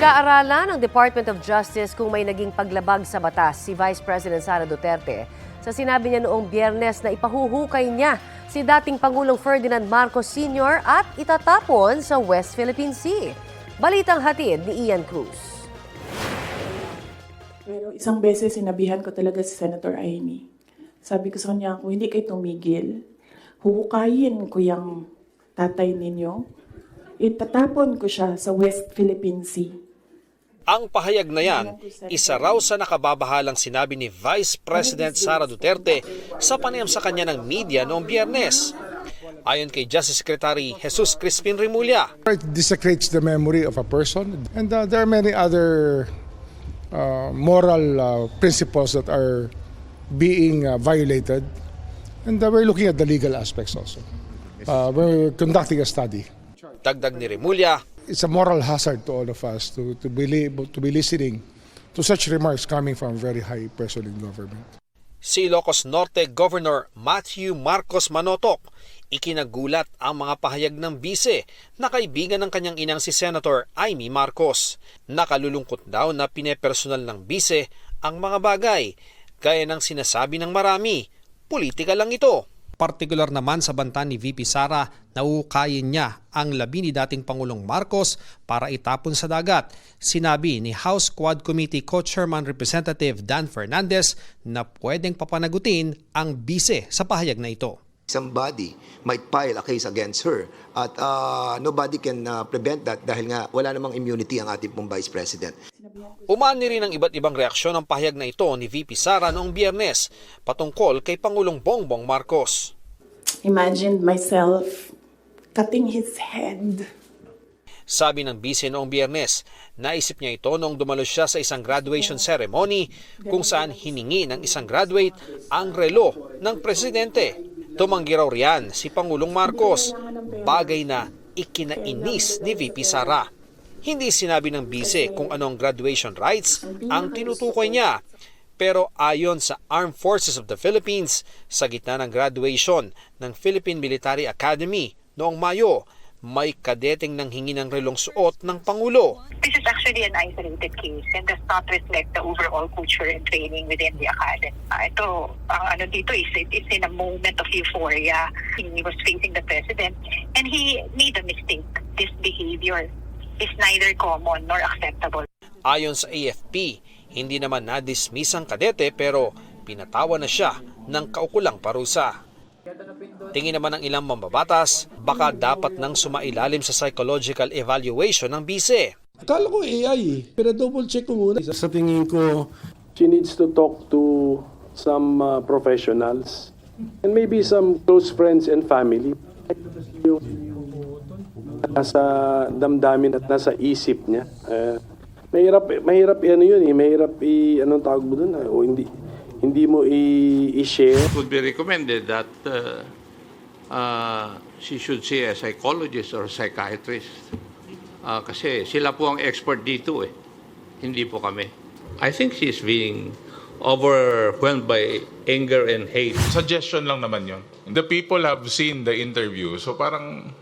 Pinag-aaralan ng Department of Justice kung may naging paglabag sa batas si Vice President Sara Duterte sa sinabi niya noong Biyernes na ipahuhukay niya si dating Pangulong Ferdinand Marcos Sr. at itatapon sa West Philippine Sea. Balitang hatid ni Ian Cruz. Pero isang beses sinabihan ko talaga si Senator Amy. Sabi ko sa kanya, kung hindi kayo tumigil, huhukayin ko yung tatay ninyo. Itatapon ko siya sa West Philippine Sea. Ang pahayag na yan, isa raw sa nakababahalang sinabi ni Vice President Sara Duterte sa panayam sa kanya ng media noong Biyernes. Ayon kay Justice Secretary Jesus Crispin Remulla, It desecrates the memory of a person, and there are many other moral principles that are being violated, and we're looking at the legal aspects also. We're conducting a study. Dagdag ni Remulla, It's a moral hazard to all of us to be listening to such remarks coming from a very high person in government. si Ilocos Norte Governor Matthew Marcos Manotoc, ikinagulat ang mga pahayag ng bise na kaibigan ng kanyang inang si Senator Amy Marcos. Nakalulungkot daw na pinepersonal ng bise ang mga bagay, gaya ng sinasabi ng marami, politika lang ito. Partikular naman sa banta ni VP Sara na uhukayin niya ang labi ni dating Pangulong Marcos para itapon sa dagat. Sinabi ni House Quad Committee Co-Chairman Representative Dan Fernandez na pwedeng papanagutin ang bise sa pahayag na ito. Somebody might file a case against her at nobody can prevent that dahil nga wala namang immunity ang ating pong Vice President. Umani rin ang iba't ibang reaksyon ng pahayag na ito ni VP Sara noong Biyernes patungkol kay Pangulong Bongbong Marcos. Imagine myself cutting his head. Sabi ng bise noong Biyernes, naisip niya ito noong dumalo siya sa isang graduation ceremony kung saan hiningi ng isang graduate ang relo ng presidente. Tumanggi raw riyan si Pangulong Marcos, bagay na ikinainis ni VP Sara. Hindi sinabi ng bise kung anong graduation rights ang tinutukoy niya. Pero ayon sa Armed Forces of the Philippines, sa gitna ng graduation ng Philippine Military Academy noong Mayo, may kadeteng nanghingi ng relong suot ng Pangulo. This is actually an isolated case and does not reflect the overall culture and training within the academy. Ito, ang ano dito is it's in a moment of euphoria. He was facing the president and he made a mistake. This behavior is neither common nor acceptable. Ayon sa AFP, hindi naman na-dismiss ang kadete pero pinatawa na siya ng kaukulang parusa. Tingin naman ng ilang mambabatas, baka dapat nang sumailalim sa psychological evaluation ng bise. Akala ko AI pero double check ko muna. Sa tingin ko, she needs to talk to some professionals and maybe some close friends and family. Yung nasa damdamin at nasa isip niya. Mahirap ano yun eh, mahirap anong tawag mo doon, o hindi mo i-share. It would be recommended that she should see a psychologist or psychiatrist. Kasi sila po ang expert dito eh. Hindi po kami. I think she's being overwhelmed by anger and hate. Suggestion lang naman yun. The people have seen the interview, so parang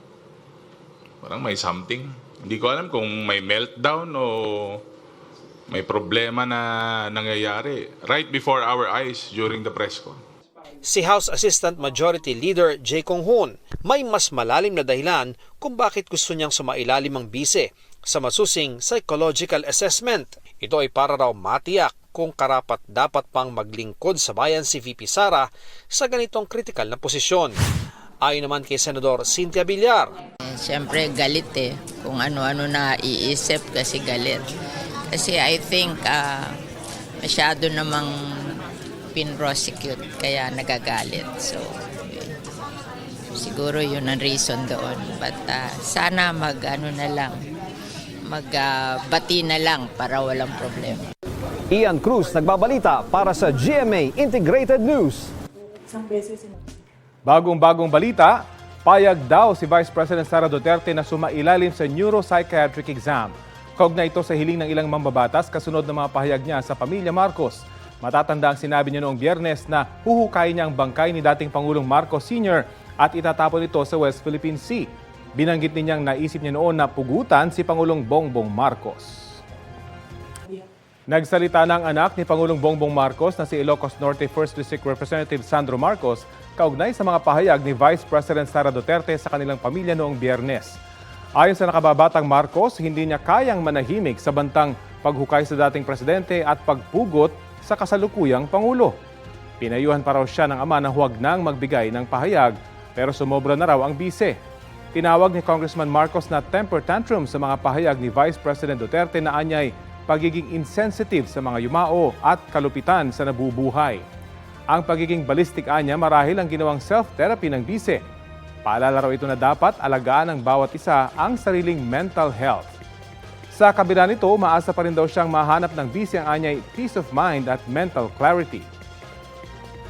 may something. Hindi ko alam kung may meltdown o may problema na nangyayari right before our eyes during the press con. Si House Assistant Majority Leader Jay Conghun, may mas malalim na dahilan kung bakit gusto niyang sumailalim ang bise sa masusing psychological assessment. Ito ay para raw matiyak kung karapat dapat pang maglingkod sa bayan si VP Sara sa ganitong kritikal na posisyon. Ayon naman kay Senador Cynthia Villar. Siyempre galit eh, kung ano-ano na iisip kasi galit. Kasi I think masyado namang pin-prosecute kaya nagagalit. So siguro yun ang reason doon. But sana magbati na lang para walang problema. Ian Cruz nagbabalita para sa GMA Integrated News. Isang beses Bagong-bagong balita, payag daw si Vice President Sara Duterte na sumailalim sa neuropsychiatric exam. Kaugnay ito sa hiling ng ilang mambabatas kasunod ng mga pahayag niya sa pamilya Marcos. Matatanda ang sinabi niya noong Biyernes na huhukayin niya ang bangkay ni dating Pangulong Marcos Sr. at itatapon ito sa West Philippine Sea. Binanggit ninyang naisip niya noon na pugutan si Pangulong Bongbong Marcos. Nagsalita ng anak ni Pangulong Bongbong Marcos na si Ilocos Norte 1st District Representative Sandro Marcos kaugnay sa mga pahayag ni Vice President Sara Duterte sa kanilang pamilya noong Biyernes. Ayon sa nakababatang Marcos, hindi niya kayang manahimik sa bantang paghukay sa dating presidente at pagpugot sa kasalukuyang Pangulo. Pinayuhan pa raw siya ng ama na huwag nang magbigay ng pahayag pero sumobra na raw ang bise. Tinawag ni Congressman Marcos na temper tantrum sa mga pahayag ni Vice President Duterte na anyay pagiging insensitive sa mga yumao at kalupitan sa nabubuhay. Ang pagiging ballistic anya marahil ang ginawang self-therapy ng bise. Paalala raw ito na dapat alagaan ng bawat isa ang sariling mental health. Sa kabila nito, umaasa pa rin daw siyang mahanap ng bise ang anyay peace of mind at mental clarity.